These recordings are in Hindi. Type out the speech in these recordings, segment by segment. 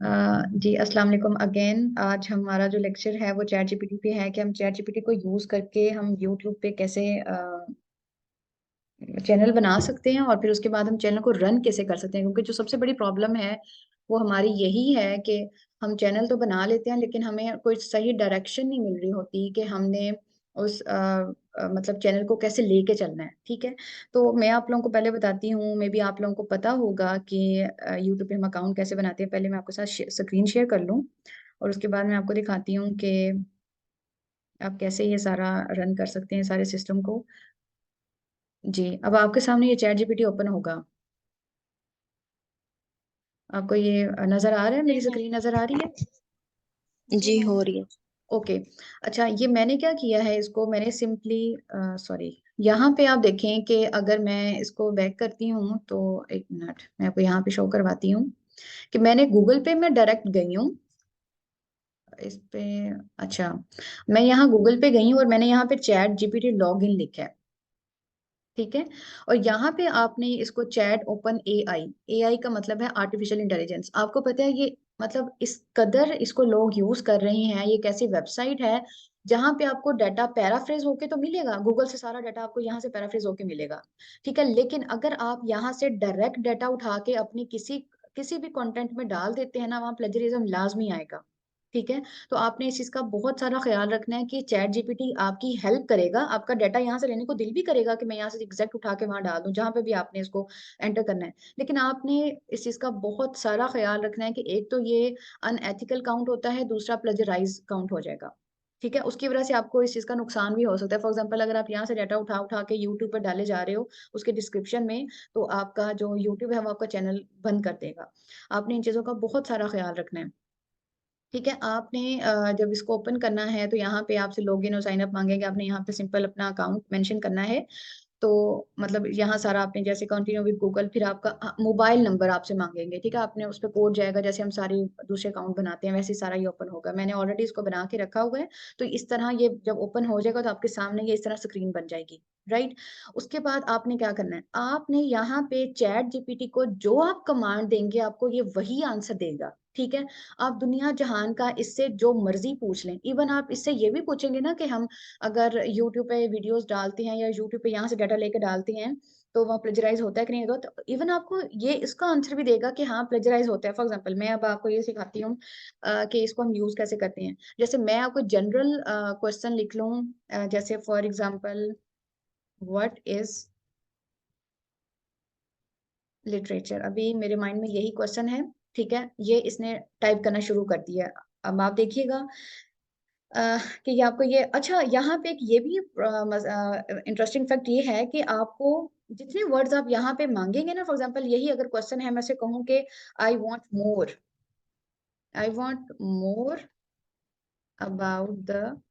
जी अस्सलाम वालेकुम अगेन। आज हमारा जो लेक्चर है वो चैट जीपीटी पे है कि हम चैट जीपीटी को यूज करके हम यूट्यूब पे कैसे चैनल बना सकते हैं और फिर उसके बाद हम चैनल को रन कैसे कर सकते हैं, क्योंकि जो सबसे बड़ी प्रॉब्लम है वो हमारी यही है कि हम चैनल तो बना लेते हैं लेकिन हमें कोई सही डायरेक्शन नहीं मिल रही होती कि हमने उस मतलब चैनल को कैसे लेके चलना है। ठीक है, तो मैं आप लोगों को पहले बताती हूँ, मे बी आप लोगों को पता होगा कि यूट्यूब पे हम अकाउंट कैसे बनाते हैं। पहले मैं आपके साथ स्क्रीन शेयर कर लूँ और उसके बाद मैं आपको दिखाती हूँ कि आप कैसे ये सारा रन कर सकते हैं सारे सिस्टम को। जी, अब आपके सामने ये चैट जीपीटी ओपन होगा। आपको ये नजर आ रहा है, मेरी स्क्रीन नजर आ रही है? जी हो रही है। ओके। अच्छा, ये मैंने क्या किया है, इसको मैंने सिंपली सॉरी, यहाँ पे आप देखें कि अगर मैं इसको बैक करती हूँ तो एक मिनट मैं आपको यहाँ पे शो करवाती हूँ कि मैंने गूगल पे में डायरेक्ट गई हूँ इस पे। अच्छा, मैं यहाँ गूगल पे गई हूँ और मैंने यहाँ पे चैट जीपीटी लॉग इन लिखा है। ठीक है, और यहाँ पे आपने इसको चैट ओपन एआई, एआई का मतलब है आर्टिफिशियल इंटेलिजेंस। आपको पता है ये मतलब इस कदर इसको लोग यूज कर रहे हैं, ये कैसी वेबसाइट है जहां पे आपको डाटा पैराफ्रेज होके तो मिलेगा, गूगल से सारा डाटा आपको यहाँ से पैराफ्रेज होके मिलेगा। ठीक है, लेकिन अगर आप यहाँ से डायरेक्ट डाटा उठा के अपनी किसी किसी भी कंटेंट में डाल देते हैं ना, वहाँ प्लेजरिज्म लाजमी आएगा। ठीक है, तो आपने इस चीज का बहुत सारा ख्याल रखना है कि चैट जीपीटी आपकी हेल्प करेगा, आपका डाटा यहाँ से लेने को दिल भी करेगा कि मैं यहाँ से एग्जैक्ट उठा के वहां डाल दूं जहां पे भी आपने इसको एंटर करना है। लेकिन आपने इस चीज का बहुत सारा ख्याल रखना है कि एक तो ये अनएथिकल काउंट होता है, दूसरा प्लेजराइज काउंट हो जाएगा। ठीक है, उसकी वजह से आपको इस चीज का नुकसान भी हो सकता है। फॉर एग्जाम्पल, अगर आप यहाँ से डाटा उठा उठा के यूट्यूब पर डाले जा रहे हो उसके डिस्क्रिप्शन में, तो आपका जो यूट्यूब है वो आपका चैनल बंद कर देगा। आपने इन चीजों का बहुत सारा ख्याल रखना है। ठीक है, आपने जब इसको ओपन करना है तो यहाँ पे आपसे लॉगिन और साइन अप मांगेंगे। आपने यहाँ पे सिंपल अपना अकाउंट मेंशन करना है। तो मतलब यहाँ सारा आपने जैसे कंटिन्यू विद गूगल, फिर आपका मोबाइल नंबर आपसे मांगेंगे। ठीक है, आपने उस पर कोड जाएगा, जैसे हम सारे दूसरे अकाउंट बनाते हैं वैसे ही सारा ये ओपन होगा। मैंने ऑलरेडी इसको बना के रखा हुआ है, तो इस तरह ये जब ओपन हो जाएगा तो आपके सामने ये इस तरह स्क्रीन बन जाएगी। राइट, उसके बाद आपने क्या करना है, आपने यहाँ पे चैट जीपीटी को जो आप कमांड देंगे आपको ये वही आंसर देगा। ठीक है, आप दुनिया जहान का इससे जो मर्जी पूछ लें। इवन आप इससे ये भी पूछेंगे ना कि हम अगर यूट्यूब पे वीडियोस डालते हैं या यूट्यूब पे यहाँ से डाटा लेके डालते हैं तो वहाँ प्लेजराइज होता है कि नहीं होता, तो इवन आपको ये इसका आंसर भी देगा कि हाँ प्लेजराइज होता है। फॉर एग्जांपल, मैं अब आपको ये सिखाती हूँ कि इसको हम यूज कैसे करते हैं। जैसे मैं आपको जनरल क्वेश्चन लिख लूँ, जैसे for example, what is literature. अभी मेरे माइंड में यही क्वेश्चन है। ठीक है, ये इसने टाइप करना शुरू कर दिया। अब आप देखिएगा कि ये आपको ये, अच्छा यहाँ पे एक ये भी इंटरेस्टिंग फैक्ट ये है कि आपको जितने वर्ड्स आप यहाँ पे मांगेंगे ना, फॉर एग्जांपल यही अगर क्वेश्चन है, मैं से कहूँ कि I want more, I want more about the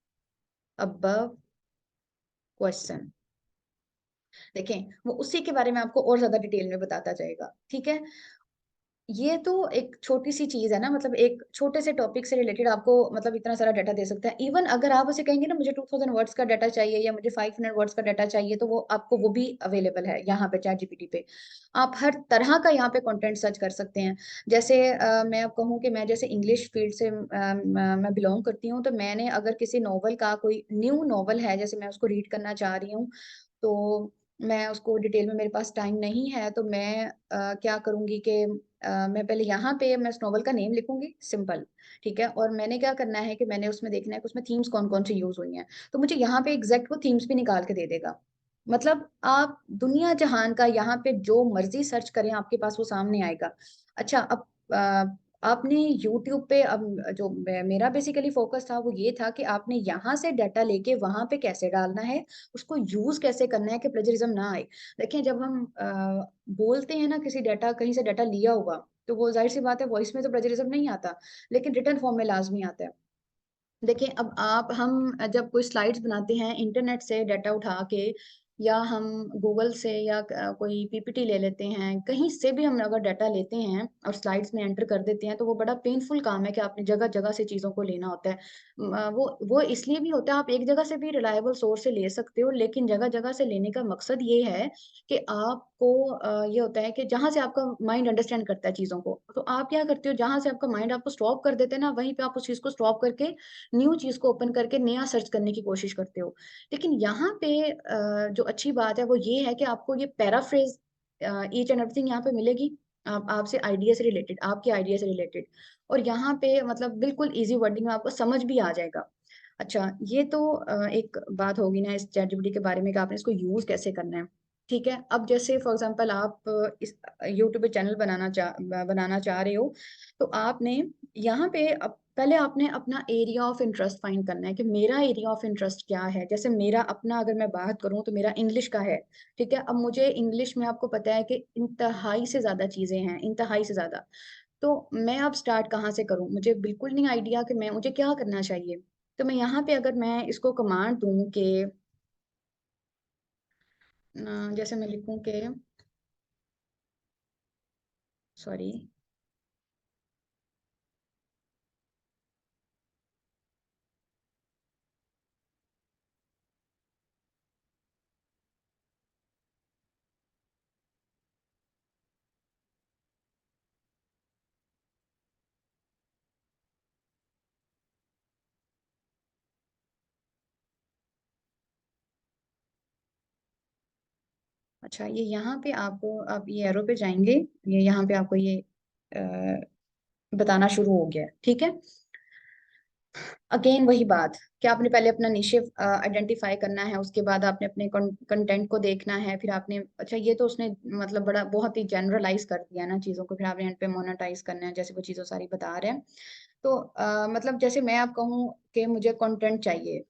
above question. देखें, वो उसी के बारे में आपको और ज्यादा डिटेल में बताता जाएगा। ठीक है, ये तो एक छोटी सी चीज है ना, मतलब एक छोटे से टॉपिक से रिलेटेड आपको मतलब इतना सारा डाटा दे सकता है। इवन अगर आप उसे कहेंगे ना मुझे 2000 वर्ड्स का डाटा चाहिए या मुझे 500 वर्ड्स का डाटा चाहिए, तो वो आपको वो भी अवेलेबल है यहाँ पे चैट जीपीटी पे। आप हर तरह का यहाँ पे कंटेंट सर्च कर सकते हैं। जैसे मैं अब कहूँ कि मैं जैसे इंग्लिश फील्ड से मैं बिलोंग करती हूँ, तो मैंने अगर किसी नॉवल का कोई न्यू नॉवल है जैसे मैं उसको रीड करना चाह रही हूँ, तो मैं उसको डिटेल में, मेरे पास टाइम नहीं है, तो मैं क्या करूंगी कि मैं पहले यहाँ पे मैं उस नॉवल का नेम लिखूंगी सिंपल। ठीक है, और मैंने क्या करना है कि मैंने उसमें देखना है कि उसमें थीम्स कौन कौन सी यूज हुई हैं, तो मुझे यहाँ पे एग्जैक्ट वो थीम्स भी निकाल के दे देगा। मतलब आप दुनिया जहान का यहाँ पे जो मर्जी सर्च करें आपके पास वो सामने आएगा। अच्छा, अब आपने यूट्यूब पे, अब जो मेरा बेसिकली फोकस था वो ये था कि आपने यहाँ से डाटा लेके वहां पे कैसे डालना है, उसको यूज कैसे करना है कि प्लेजरिज्म ना आए। देखिए, जब हम बोलते हैं ना किसी डाटा, कहीं से डाटा लिया हुआ, तो वो जाहिर सी बात है वॉइस में तो प्लेजरिज्म नहीं आता, लेकिन रिटर्न फॉर्म में लाजमी आता है। देखिए, अब आप हम जब कोई स्लाइड्स बनाते हैं इंटरनेट से डाटा उठा के, या हम गूगल से या कोई पीपीटी ले लेते हैं, कहीं से भी हम अगर डाटा लेते हैं और स्लाइड्स में एंटर कर देते हैं, तो वो बड़ा पेनफुल काम है कि आपने जगह जगह से चीज़ों को लेना होता है। वो इसलिए भी होता है, आप एक जगह से भी रिलायबल सोर्स से ले सकते हो, लेकिन जगह जगह से लेने का मकसद ये है कि आपको ये होता है कि जहाँ से आपका माइंड अंडरस्टैंड करता है चीज़ों को, तो आप क्या करते हो, जहाँ से आपका माइंड आपको स्टॉप कर देते हैं ना, वहीं पे आप उस चीज़ को स्टॉप करके न्यू चीज़ को ओपन करके नया सर्च करने की कोशिश करते हो। लेकिन यहाँ पे जो अच्छी बात है वो ये है कि आपको ये पैराफ्रेज ईच एंड एवरीथिंग यहाँ पे मिलेगी, आप आपसे आइडिया से रिलेटेड, आपके आइडिया से रिलेटेड, और यहाँ पे मतलब बिल्कुल इजी वर्डिंग में आपको समझ भी आ जाएगा। अच्छा, ये तो एक बात होगी ना इस चैट जीपीटी के बारे में कि आपने इसको यूज कैसे करना है। ठीक है, अब जैसे फॉर एग्जांपल आप इस यूट्यूब पे चैनल बनाना चाह रहे हो, तो आपने यहाँ पे पहले आपने अपना एरिया ऑफ इंटरेस्ट फाइंड करना है कि मेरा एरिया ऑफ इंटरेस्ट क्या है। जैसे मेरा अपना अगर मैं बात करूँ तो मेरा इंग्लिश का है। ठीक है, अब मुझे इंग्लिश में आपको पता है कि इंतहाई से ज्यादा चीजें हैं, इंतहाई से ज्यादा। तो मैं अब स्टार्ट कहाँ से करूँ, मुझे बिल्कुल नहीं आइडिया कि मैं मुझे क्या करना चाहिए। तो मैं यहाँ पे अगर मैं इसको कमांड दूं कि जैसे मैं लिखूं कि सॉरी, अच्छा ये यहाँ पे आपको, आप ये एरो पे जाएंगे, ये यहाँ पे आपको ये बताना शुरू हो गया है। ठीक है, अगेन वही बात कि आपने पहले अपना निशे आइडेंटिफाई करना है, उसके बाद आपने अपने कंटेंट को देखना है, फिर आपने, अच्छा ये तो उसने मतलब बड़ा बहुत ही जनरलाइज कर दिया ना चीज़ों को, फिर आपने एंड पे मोनेटाइज करना है, जैसे वो चीज़ों सारी बता रहे हैं। तो मतलब जैसे मैं आप कहूँ कि मुझे कंटेंट चाहिए।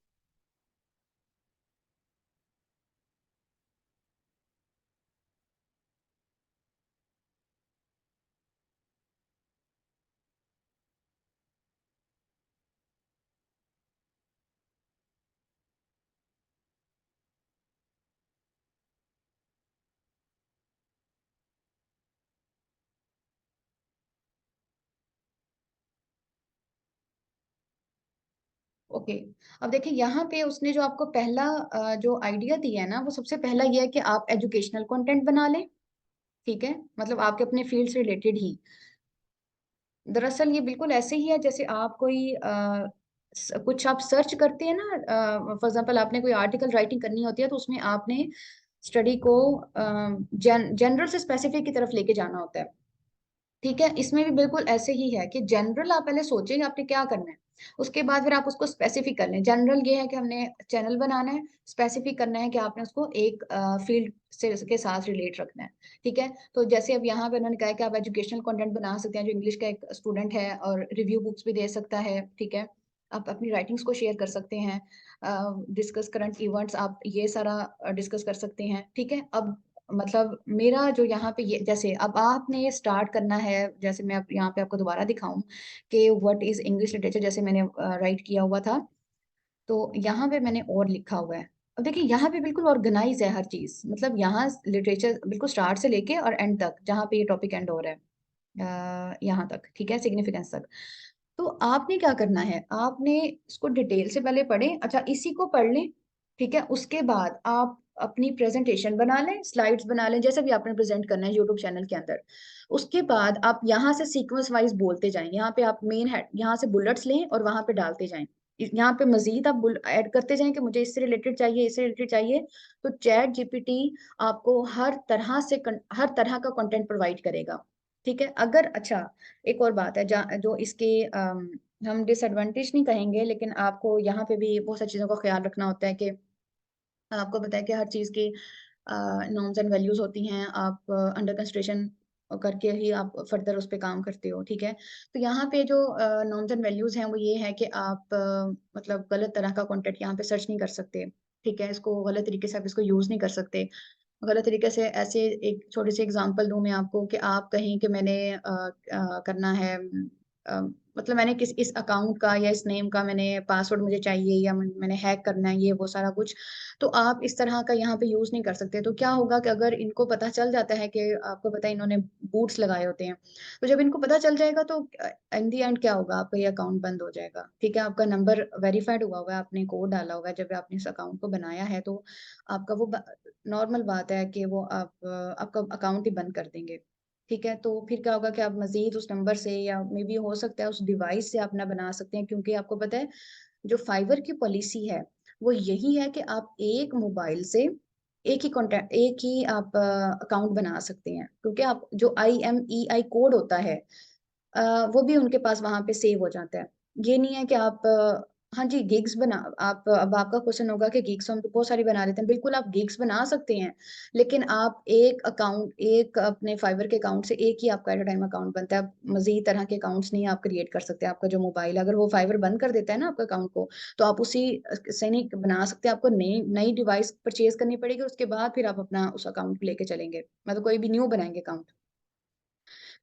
ओके, अब देखिए यहाँ पे उसने जो आपको पहला जो आइडिया दिया है ना, वो सबसे पहला ये है कि आप एजुकेशनल कंटेंट बना लें। ठीक है, मतलब आपके अपने फील्ड से रिलेटेड ही। दरअसल ये बिल्कुल ऐसे ही है जैसे आप कोई कुछ आप सर्च करते हैं ना, फॉर एग्जांपल आपने कोई आर्टिकल राइटिंग करनी होती है, तो उसमें आपने स्टडी को जनरल से स्पेसिफिक की तरफ लेके जाना होता है। ठीक है, इसमें भी बिल्कुल ऐसे ही है कि जनरल आप पहले सोचेंगे आपने क्या करना है, उसके बाद फिर आप उसको स्पेसिफिक कर लें। जनरल ये है कि हमने चैनल बनाना है, स्पेसिफिक करना है कि आपने उसको एक फील्ड से के साथ रिलेट रखना है। ठीक है, तो जैसे अब यहाँ पे उन्होंने कहा कि आप एजुकेशनल कंटेंट बना सकते हैं, जो इंग्लिश का एक स्टूडेंट है और रिव्यू बुक्स भी दे सकता है। ठीक है, आप अपनी राइटिंग्स को शेयर कर सकते हैं, डिस्कस करंट इवेंट्स, आप ये सारा डिस्कस कर सकते हैं। ठीक है, अब मतलब मेरा जो यहाँ पे ये, जैसे अब आपने स्टार्ट करना है, जैसे मैं अब यहाँ पे आपको दोबारा दिखाऊं कि व्हाट इज इंग्लिश लिटरेचर, जैसे मैंने राइट किया हुआ था, तो यहाँ पे मैंने और लिखा हुआ है। अब देखिए यहाँ पे बिल्कुल ऑर्गेनाइज है हर चीज, मतलब यहाँ लिटरेचर बिल्कुल स्टार्ट से लेके और एंड तक, जहाँ पे ये टॉपिक एंड हो रहा है यहाँ तक। ठीक है, सिग्निफिकेंस तक। तो आपने क्या करना है, आपने इसको डिटेल से पहले पढ़ें, अच्छा इसी को पढ़ लें। ठीक है, उसके बाद आप अपनी प्रेजेंटेशन बना लें, स्लाइड्स बना लें, जैसे भी आपने प्रेजेंट करना है यूट्यूब चैनल के अंदर। उसके बाद आप यहाँ से सीक्वेंस वाइज बोलते जाएं, यहाँ पे आप मेन हेड, यहाँ से बुलेट्स लें और वहां पे डालते जाएं। यहाँ पे मजीद आप ऐड करते जाएं कि मुझे इससे रिलेटेड चाहिए, इससे रिलेटेड चाहिए। तो चैट जीपीटी आपको हर तरह का कंटेंट प्रोवाइड करेगा। ठीक है, अगर, अच्छा एक और बात है जो इसके हम डिसएडवांटेज नहीं कहेंगे, लेकिन आपको यहाँ पे भी बहुत सारी चीज़ों का ख्याल रखना होता है कि आपको पता है कि हर चीज़ की नॉर्म्स एंड वैल्यूज होती हैं, आप अंडर कंसिडरेशन करके ही आप फर्दर उस पर काम करते हो। ठीक है, तो यहाँ पे जो नॉर्म्स एंड वैल्यूज हैं वो ये है कि आप मतलब गलत तरह का कंटेंट यहाँ पे सर्च नहीं कर सकते। ठीक है, इसको गलत तरीके से आप इसको यूज नहीं कर सकते। गलत तरीके से ऐसे, एक छोटी सी एग्जांपल दूं मैं आपको कि आप कहें कि मैंने करना है मतलब मैंने इस अकाउंट का या इस नेम का मैंने पासवर्ड मुझे चाहिए या मैंने हैक करना है ये वो सारा कुछ, तो आप इस तरह का यहाँ पे यूज नहीं कर सकते। तो क्या होगा कि अगर इनको पता चल जाता है कि आपको पता है इन्होंने बूट्स लगाए होते हैं, तो जब इनको पता चल जाएगा तो इन दी एंड क्या होगा, आपका ये अकाउंट बंद हो जाएगा। ठीक है, आपका नंबर वेरीफाइड हुआ होगा, आपने कोड डाला होगा जब आपने इस अकाउंट को बनाया है, तो आपका वो नॉर्मल बात है कि वो आपका अकाउंट ही बंद कर देंगे। ठीक है, तो फिर क्या होगा कि आप मजीद उस नंबर से या मे बी हो सकता है उस डिवाइस से अपना बना सकते हैं, क्योंकि आपको पता है जो फाइबर की पॉलिसी है वो यही है कि आप एक मोबाइल से एक ही कॉन्टैक्ट एक ही आप अकाउंट बना सकते हैं, क्योंकि आप जो IMEI कोड होता है वो भी उनके पास वहां पे सेव हो जाता है। ये नहीं है कि आप हाँ जी गिग्स बना आप अब आपका क्वेश्चन होगा कि गिग्स हम तो बहुत सारी बना लेते हैं, बिल्कुल आप गिग्स बना सकते हैं, लेकिन आप एक अकाउंट एक अपने फाइबर के अकाउंट से एक ही आपका एट अ टाइम अकाउंट बनता है। आप मजीद तरह के अकाउंट्स नहीं आप क्रिएट कर सकते। आपका जो मोबाइल अगर वो फाइबर बंद कर देता है ना आपका अकाउंट को, तो आप उसी से नहीं बना सकते, आपको नई नई डिवाइस परचेज करनी पड़ेगी, उसके बाद फिर आप अपना उस अकाउंट को लेके चलेंगे, मतलब कोई भी न्यू बनाएंगे अकाउंट।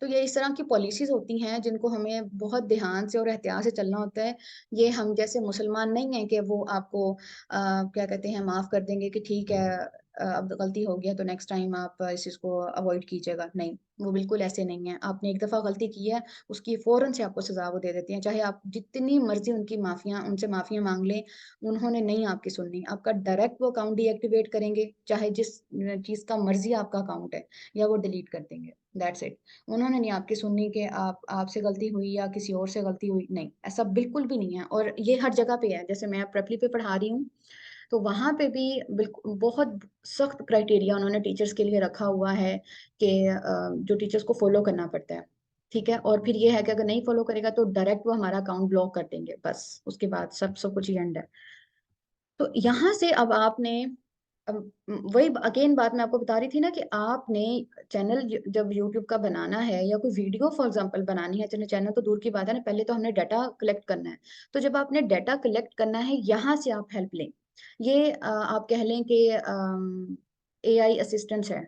तो ये इस तरह की पॉलिसीज होती हैं जिनको हमें बहुत ध्यान से और एहतियात से चलना होता है। ये हम जैसे मुसलमान नहीं है कि वो आपको क्या कहते हैं माफ कर देंगे कि ठीक है अब गलती हो गया तो नेक्स्ट टाइम आप इस चीज को अवॉइड कीजिएगा, नहीं, वो बिल्कुल ऐसे नहीं है। आपने एक दफा गलती की है, उसकी फौरन से आपको सजा वो दे देती हैं, चाहे आप जितनी मर्जी उनसे माफिया मांग लें, उन्होंने नहीं आपकी सुननी। आपका डायरेक्ट वो अकाउंट डीएक्टिवेट करेंगे, चाहे जिस चीज का मर्जी आपका अकाउंट है, या वो डिलीट कर देंगे। That's it. उन्होंने नहीं आपकी सुननी कि आपसे गलती हुई या किसी और से गलती हुई, नहीं, ऐसा बिल्कुल भी नहीं है। और ये हर जगह पे है, जैसे मैं प्रेपली पे पढ़ा रही हूँ तो वहां पे भी बिल्कुल बहुत सख्त क्राइटेरिया उन्होंने टीचर्स के लिए रखा हुआ है कि जो टीचर्स को फॉलो करना पड़ता है। ठीक है, और फिर ये है कि अगर नहीं फॉलो करेगा तो डायरेक्ट वो हमारा अकाउंट ब्लॉक कर देंगे, बस उसके बाद सब कुछ ही एंड है। तो यहाँ से अब आपने अब वही अगेन बात मैं आपको बता रही थी ना कि आपने चैनल जब यूट्यूब का बनाना है या कोई वीडियो फॉर एग्जांपल बनानी है, चैनल चैनल तो दूर की बात है ना, पहले तो हमने डाटा कलेक्ट करना है। तो जब आपने डाटा कलेक्ट करना है यहाँ से आप हेल्प लें। ये आप कह लें कि AI असिस्टेंट है,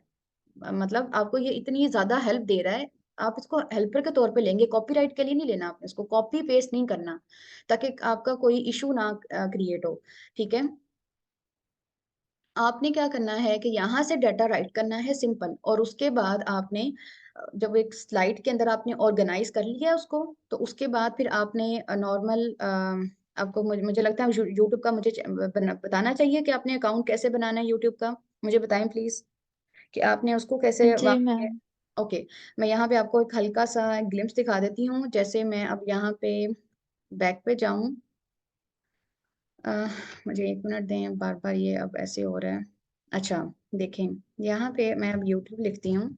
मतलब आपको ये इतनी ज्यादा हेल्प दे रहा है, आप इसको हेल्पर के तौर पे लेंगे, कॉपीराइट के लिए नहीं लेना, आपने इसको कॉपी पेस्ट नहीं करना, ताकि आपका कोई इशू ना क्रिएट हो। ठीक है, आपने क्या करना है कि यहाँ से डाटा राइट करना है सिंपल, और उसके बाद आपने जब एक स्लाइड के अंदर आपने ऑर्गेनाइज कर लिया उसको, तो उसके बाद फिर आपने नॉर्मल आपको मुझे लगता है यूट्यूब का मुझे बताना चाहिए कि आपने अकाउंट कैसे बनाना है यूट्यूब का। मुझे बताएं प्लीज कि आपने उसको कैसे जी वहाँ पे। मैम। ओके, मैं यहाँ पे आपको एक हल्का सा ग्लिम्स दिखा देती हूँ। जैसे मैं अब यहाँ पे बैक पे जाऊं, मुझे एक मिनट दें, बार बार ये अब ऐसे हो रहा है। अच्छा, देखें, यहाँ पे मैं अब यूट्यूब लिखती हूँ,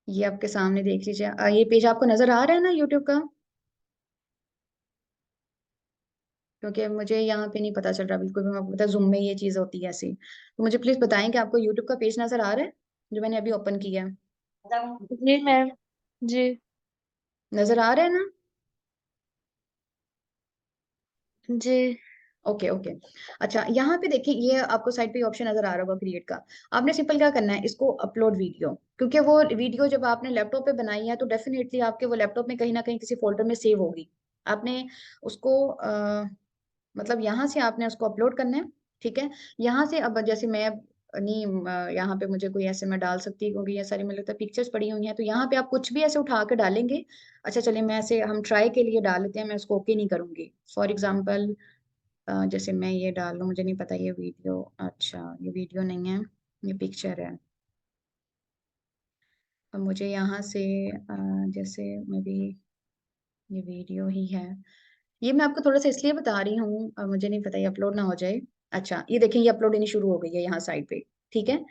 ये आपके सामने देख लीजिए। ये पेज आपको नजर आ रहा है ना यूट्यूब का, क्योंकि मुझे यहाँ पे नहीं पता चल रहा बिल्कुल भी। मैं आपको पता जूम में ये चीज होती है ऐसी, तो मुझे प्लीज बताएं कि आपको यूट्यूब का पेज नजर आ रहा है जो मैंने अभी ओपन किया है। जी मैम। जी। नजर आ रहा है ना? जी। Okay okay. अच्छा, यहाँ पे देखिए, ये आपको साइड पे ऑप्शन नजर आ रहा होगा क्रिएट का। आपने सिंपल क्या करना है, इसको अपलोड वीडियो, क्योंकि वो वीडियो जब आपने लैपटॉप पे बनाई है तो डेफिनेटली आपके वो लैपटॉप में कहीं ना कहीं किसी फोल्डर में सेव होगी। आपने उसको मतलब यहाँ से आपने उसको अपलोड करना है। ठीक है, यहाँ से अब जैसे मैं नहीं यहाँ पे मुझे कोई ऐसे मैं डाल सकती, क्योंकि ये सारी मुझे लगता है पिक्चर्स पड़ी हुई हैं, तो यहाँ पे आप कुछ भी ऐसे उठा के डालेंगे। अच्छा चलिए, मैं ऐसे हम ट्राई के लिए डाल लेते हैं, मैं उसको ओके नहीं करूंगी। फॉर एग्जाम्पल जैसे मैं ये डाल लूँ, मुझे नहीं पता ये वीडियो, अच्छा ये वीडियो नहीं है, ये पिक्चर है। अब मुझे यहाँ से जैसे मे बी ये वीडियो ही है। ये मैं आपको थोड़ा सा इसलिए बता रही हूँ, मुझे नहीं पता ये अपलोड ना हो जाए। अच्छा ये देखें, ये अपलोड होनी शुरू हो गई है यहाँ साइड पे। ठीक है,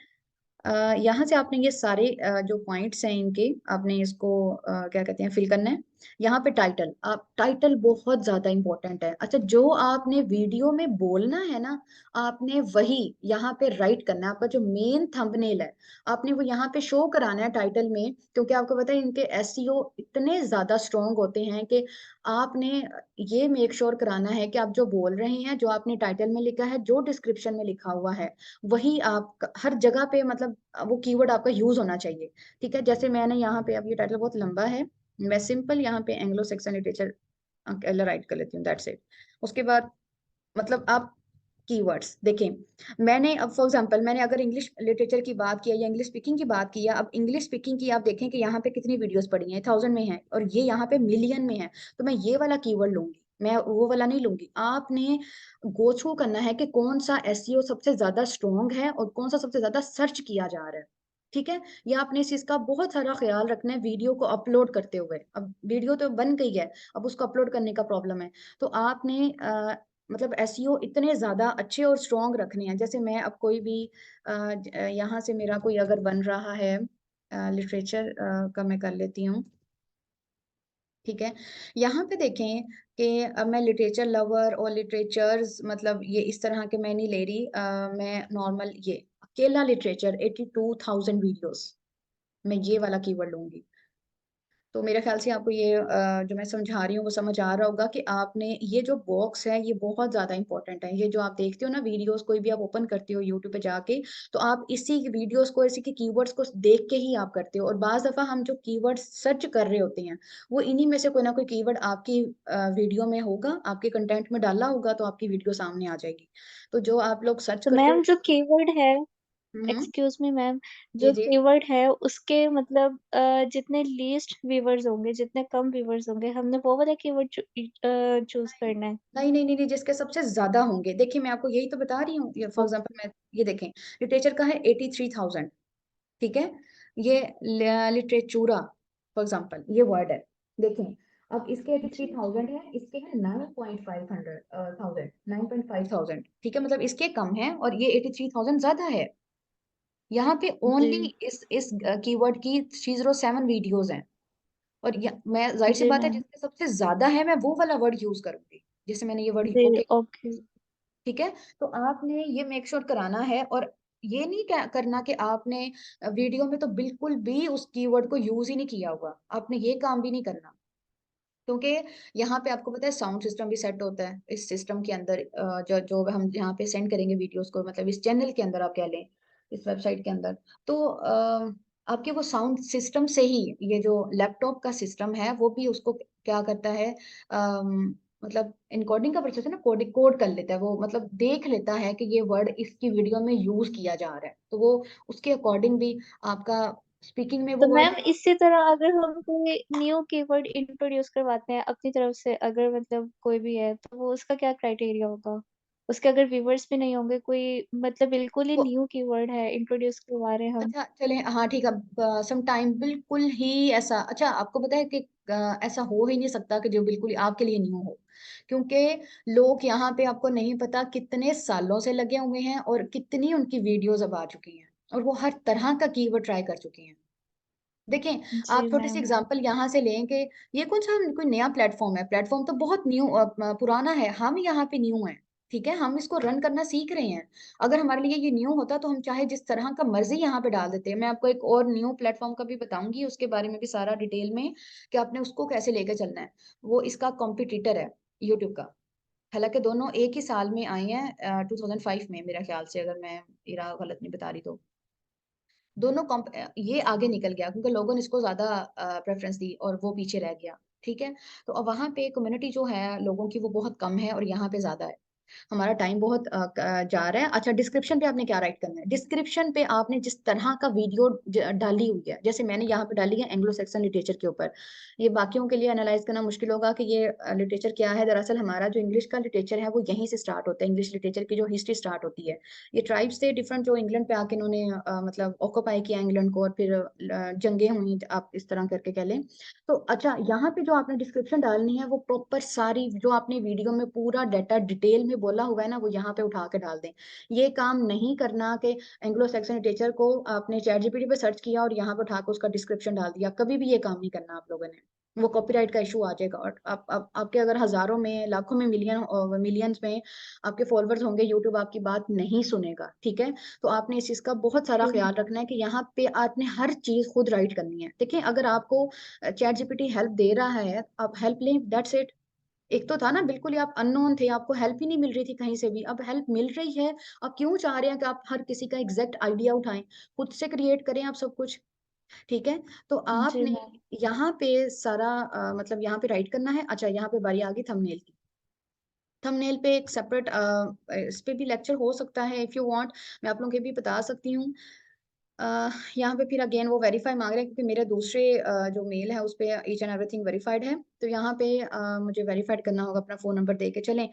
यहाँ से आपने ये सारे जो पॉइंट्स हैं इनके, आपने इसको क्या कहते हैं फिल करना है। यहाँ पे टाइटल, आप टाइटल बहुत ज्यादा इंपॉर्टेंट है। अच्छा, जो आपने वीडियो में बोलना है ना, आपने वही यहाँ पे राइट करना है। आपका जो मेन थंबनेल है, आपने वो यहाँ पे शो कराना है टाइटल में, क्योंकि आपको पता है इनके एसईओ इतने ज्यादा स्ट्रांग होते हैं कि आपने ये मेक श्योर कराना है कि आप जो बोल रहे हैं, जो आपने टाइटल में लिखा है, जो डिस्क्रिप्शन में लिखा हुआ है, वही आप हर जगह पे, मतलब वो कीवर्ड आपका यूज होना चाहिए। ठीक है, जैसे मैंने यहाँ पे, अब ये टाइटल बहुत लंबा है, मैं सिंपल यहाँ पे एंग्लो सेक्सन लिटरेचर राइट कर लेती हूँ, दैट्स इट। उसके बाद मतलब आप कीवर्ड्स देखें, मैंने अब फॉर एग्जांपल, मैंने अगर इंग्लिश लिटरेचर की बात किया या इंग्लिश स्पीकिंग की बात किया, अब इंग्लिश स्पीकिंग की आप देखें कि यहाँ पे कितनी वीडियोस पड़ी हैं, 1000 में है, और ये यहाँ पे मिलियन में है। तो मैं ये वाला कीवर्ड लूंगी, मैं वो वाला नहीं लूंगी। आपने गो थ्रू करना है कि कौन सा एसईओ सबसे ज्यादा स्ट्रॉन्ग है और कौन सा सबसे ज्यादा सर्च किया जा रहा है। ठीक है, ये आपने इस चीज का बहुत सारा ख्याल रखना है वीडियो को अपलोड करते हुए। अब वीडियो तो बन गई है, अब उसको अपलोड करने का प्रॉब्लम है। तो आपने मतलब एसईओ इतने ज्यादा अच्छे और स्ट्रॉन्ग रखने हैं। जैसे मैं अब कोई भी यहाँ से मेरा कोई अगर बन रहा है लिटरेचर का, मैं कर लेती हूँ। ठीक है, यहाँ पे देखें कि अब मैं लिटरेचर लवर और लिटरेचर्स, मतलब ये इस तरह के मैं नहीं ले रही, मैं नॉर्मल ये अकेला लिटरेचर 82,000 वीडियोस, मैं ये वाला कीवर्ड लूंगी। तो मेरे ख्याल से आपको ये जो मैं समझा रही हूँ वो समझ आ रहा होगा कि आपने ये जो बॉक्स है ये बहुत ज्यादा इंपॉर्टेंट है। ये जो आप देखते हो ना वीडियोस, कोई भी आप ओपन करते हो यूट्यूब पे जाके, तो आप इसी वीडियोस को, इसी के कीवर्ड्स को देख के ही आप करते हो। और बाज दफा हम जो कीवर्ड सर्च कर रहे होते हैं, वो इन्हीं में से कोई ना कोई कीवर्ड आपकी वीडियो में होगा, आपके कंटेंट में डाला होगा, तो आपकी वीडियो सामने आ जाएगी। तो जो आप लोग सर्च तो करते मैम हो। जो कीवर्ड है, हम्म। एक्सक्यूज मी मैम, जी जो जी। कीवर्ड है उसके मतलब जितने लीस्ट व्यूवर्स होंगे, जितने कम व्यूवर्स होंगे, हमने वो वाला कीवर्ड चूज नहीं करना है। नहीं नहीं नहीं नहीं, जिसके सबसे ज्यादा होंगे। देखिए मैं आपको यही तो बता रही हूँ, फॉर ओ- एग्जाम्पल मैं ये देखें, लिटरेचर का है 83,000। ठीक है, ये लिटरेचूरा फॉर एग्जाम्पल ये वर्ड है, देखें। अब इसके एटी थ्री जी थाउजेंड है, इसके है 9.5 थाउजेंड। ठीक है, मतलब इसके कम है और ये 83,000 ज्यादा है। यहाँ पे ओनली जी इस कीवर्ड की 307 वीडियोज हैं। और मैं जाहिर सी जी बात है, मैम। जिसके सबसे ज्यादा है मैं वो वाला वर्ड यूज करूंगी, जैसे मैंने ये वर्ड जी ओके। ओके। ठीक है, तो आपने ये मेक श्योर कराना है। और ये नहीं करना कि आपने वीडियो में तो बिल्कुल भी उस कीवर्ड को यूज ही नहीं किया हुआ, आपने ये काम भी नहीं करना। क्योंकि यहाँ पे आपको पता है साउंड सिस्टम भी सेट होता है इस सिस्टम के अंदर, जो जो हम यहाँ पे सेंड करेंगे वीडियोस को, मतलब इस चैनल के अंदर आप कह लें, इस वेबसाइट के अंदर। तो आपके वो साउंड सिस्टम से ही, ये जो लैपटॉप का सिस्टम है वो भी उसको क्या करता है, मतलब इनकोडिंग का प्रोसेस है ना, कोड कोड कर लेता है वो, मतलब देख लेता है कि ये वर्ड इसकी वीडियो में यूज किया जा रहा है, तो वो उसके अकॉर्डिंग भी आपका स्पीकिंग में तो वो वर्ड। मैम इसी तरह अगर हम कोई न्यू कीवर्ड इंट्रोड्यूस करवाते हैं अपनी तरफ से, अगर मतलब कोई भी है, तो वो उसका क्या क्राइटेरिया होगा? उसके अगर व्यूवर्स भी नहीं होंगे, कोई मतलब बिल्कुल ही न्यू कीवर्ड है इंट्रोड्यूस करवा रहे हैं हम। अच्छा चले, हाँ ठीक है। सम टाइम बिल्कुल ही ऐसा, अच्छा आपको पता है कि ऐसा हो ही नहीं सकता कि जो बिल्कुल ही आपके लिए न्यू हो, क्योंकि लोग यहाँ पे, आपको नहीं पता कितने सालों से लगे हुए हैं और कितनी उनकी वीडियोज अब आ चुकी हैं, और वो हर तरह का कीवर्ड ट्राई कर चुके हैं। देखें, जी आप छोटी सी मैम। एग्जांपल यहाँ से लें कि ये कौन सा कोई नया प्लेटफॉर्म है, प्लेटफॉर्म तो बहुत न्यू पुराना है, हम यहाँ पे न्यू हैं। ठीक है, हम इसको रन करना सीख रहे हैं। अगर हमारे लिए ये न्यू होता तो हम चाहे जिस तरह का मर्जी यहाँ पे डाल देते हैं। मैं आपको एक और न्यू प्लेटफॉर्म का भी बताऊंगी, उसके बारे में भी सारा डिटेल में, कि आपने उसको कैसे लेके चलना है। वो इसका कॉम्पिटिटर है यूट्यूब का। हालांकि दोनों एक ही साल में आए हैं, 2005 में मेरा ख्याल से, अगर मैं इरा गलत नहीं बता रही तो। दोनों ये आगे निकल गया क्योंकि लोगों ने इसको ज्यादा प्रेफरेंस दी और वो पीछे रह गया। ठीक है, तो अब वहां पे कम्युनिटी जो है लोगों की वो बहुत कम है और यहाँ पे ज्यादा है। हमारा टाइम बहुत जा रहा है। अच्छा, डिस्क्रिप्शन पे आपने क्या राइट करना है? डिस्क्रिप्शन पे आपने जिस तरह का वीडियो डाली हुई है, जैसे मैंने यहाँ पे डाली है एंग्लो सेक्सन लिटरेचर के ऊपर, ये बाकियों के लिए एनालाइज करना मुश्किल होगा कि ये लिटरेचर क्या है। दरअसल हमारा जो इंग्लिश का लिटरेचर है वो यहीं से स्टार्ट होता है, इंग्लिश लिटरेचर की जो हिस्ट्री स्टार्ट होती है। ये ट्राइब से डिफरेंट जो इंग्लैंड पे आके इन्होंने मतलब ऑक्यूपाई किया इंग्लैंड को, और फिर जंगे हुई, आप इस तरह करके कह लें। तो अच्छा, यहाँ पे जो आपने डिस्क्रिप्शन डालनी है वो प्रॉपर सारी जो आपने वीडियो में पूरा डाटा डिटेल में बोला हुआ है ना, वो यहाँ पे उठा के डाल दें। ये काम नहीं करना कि एंग्लो सैक्सन लिटरेचर को आपने चैट जीपीटी पे सर्च किया और यहाँ पे उठा के उसका डिस्क्रिप्शन डाल दिया, कभी भी ये काम नहीं करना आप लोगों ने। वो कॉपीराइट का इशू आ जाएगा। और आप आपके अगर हजारों में, लाखों में, मिलियंस में आपके फॉलोअर्स होंगे, यूट्यूब आपकी बात नहीं सुनेगा। ठीक है, तो आपने इस चीज का बहुत सारा जी ख्याल रखना है कि यहाँ पे आपने हर चीज खुद राइट करनी है। देखिए, अगर आपको चैट जीपीटी हेल्प दे रहा है, आप हेल्प लें, दैट्स इट। एक तो था ना, बिल्कुल ही आप अननोन थे, आपको हेल्प ही नहीं मिल रही थी कहीं से भी, अब हेल्प मिल रही है। आप क्यों चाह रहे हैं कि आप हर किसी का एग्जैक्ट आइडिया उठाएं? खुद से क्रिएट करें आप सब कुछ। ठीक है, तो जी आपने मैम। यहाँ पे सारा मतलब यहाँ पे राइट करना है। अच्छा, यहाँ पे बारी आ गई थंबनेल की। थंबनेल पे एक सेपरेट इस पे भी लेक्चर हो सकता है, इफ यू वांट मैं आप लोगों के भी बता सकती हूँ। यहाँ पे फिर अगेन वो वेरीफाई मांग रहे हैं, क्योंकि मेरे दूसरे जो मेल है उस पे ईच एंड एवरीथिंग वेरीफाइड है। तो यहाँ पे मुझे वेरीफाइड करना होगा, अपना फोन नंबर दे के चलें।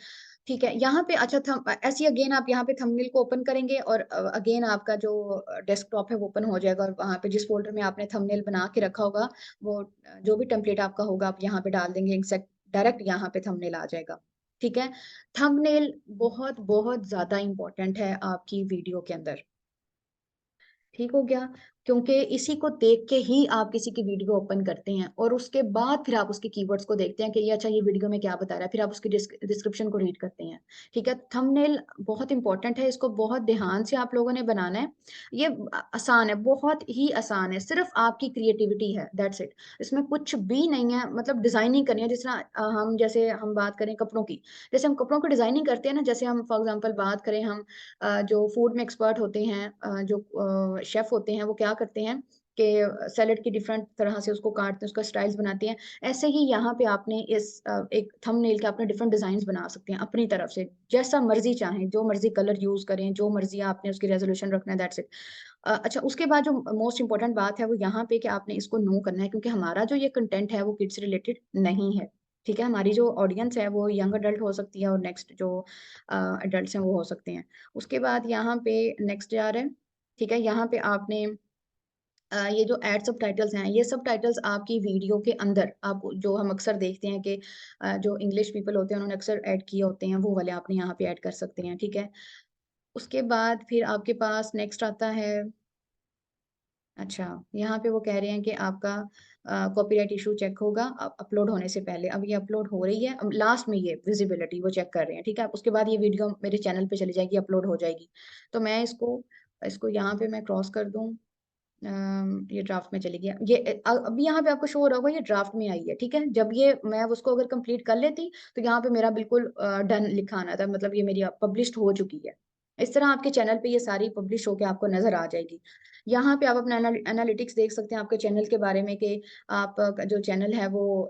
ठीक है, यहाँ पे अच्छा ऐसे अगेन आप यहाँ पे थंबनेल को ओपन करेंगे, और अगेन आपका जो डेस्कटॉप है वो ओपन हो जाएगा, और वहाँ पे जिस फोल्डर में आपने थंबनेल बना के रखा होगा, वो जो भी टेम्पलेट आपका होगा आप यहाँ पे डाल देंगे, एग्जैक्ट डायरेक्ट यहाँ पे थंबनेल आ जाएगा। ठीक है, थंबनेल बहुत बहुत ज्यादा इंपॉर्टेंट है आपकी वीडियो के अंदर। ठीक हो गया, क्योंकि इसी को देख के ही आप किसी की वीडियो ओपन करते हैं, और उसके बाद फिर आप उसके कीवर्ड्स को देखते हैं कि ये अच्छा, ये वीडियो में क्या बता रहा है, फिर आप उसकी डिस्क्रिप्शन को रीड करते हैं। ठीक है, थंबनेल बहुत इंपॉर्टेंट है, इसको बहुत ध्यान से आप लोगों ने बनाना है। ये आसान है, बहुत ही आसान है, सिर्फ आपकी क्रिएटिविटी है, दैट्स इट। इसमें कुछ भी नहीं है, मतलब डिजाइनिंग करनी है। जिस तरह हम, जैसे हम बात करें कपड़ों की, जैसे हम कपड़ों की डिजाइनिंग करते हैं ना, जैसे हम फॉर एग्जांपल बात करें, हम जो फूड में एक्सपर्ट होते हैं, जो शेफ होते हैं, वो क्या करते हैं कि सैलेड की डिफरेंट तरह से उसको काटते हैं, उसका स्टाइल्स बनाते हैं। ऐसे ही यहाँ पे आपने एक थंबनेल के आपने डिफरेंट डिजाइन बना सकते हैं अपनी तरफ से, जैसा मर्जी चाहें, जो मर्जी कलर यूज करें, जो मर्जी आपने उसकी रेजोल्यूशन रखना है, दैट्स इट। अच्छा, उसके बाद जो मोस्ट इंपॉर्टेंट बात है वो यहाँ पे कि आपने इसको नो करना है, क्योंकि हमारा जो ये कंटेंट है वो किड्स रिलेटेड नहीं है। ठीक है, हमारी जो ऑडियंस है वो यंग अडल्ट हो सकती है, और नेक्स्ट जो अडल्ट हैं वो हो सकते हैं। उसके बाद यहाँ पे नेक्स्ट जा रहा है। ठीक है, यहाँ पे आपने ये जो एड सब टाइटल्स हैं, ये सब टाइटल्स आपकी वीडियो के अंदर, आप जो हम अक्सर देखते हैं कि जो इंग्लिश पीपल होते हैं उन्होंने अक्सर ऐड किए होते हैं, वो वाले आपने यहाँ पे ऐड कर सकते हैं। ठीक है, उसके बाद फिर आपके पास नेक्स्ट आता है। अच्छा, यहाँ पे वो कह रहे हैं कि आपका कॉपीराइट इशू चेक होगा अपलोड होने से पहले। अब ये अपलोड हो रही है, अब लास्ट में ये विजिबिलिटी वो चेक कर रहे हैं। ठीक है, उसके बाद ये वीडियो मेरे चैनल पे चली जाएगी, अपलोड हो जाएगी। तो मैं इसको इसको यहाँ पे मैं क्रॉस कर दूँ। ये ड्राफ्ट में चली गई ये अभी यहाँ पे आपको शो हो रहा होगा, ये ड्राफ्ट में आई है। ठीक है, जब ये मैं उसको अगर कंप्लीट कर लेती तो यहाँ पे मेरा बिल्कुल डन लिखा आना था, मतलब ये मेरी पब्लिश्ड हो चुकी है। इस तरह आपके चैनल पे ये सारी पब्लिश होके आपको नजर आ जाएगी। यहाँ पे आप अपना एनालिटिक्स देख सकते हैं आपके चैनल के बारे में, कि आप जो चैनल है वो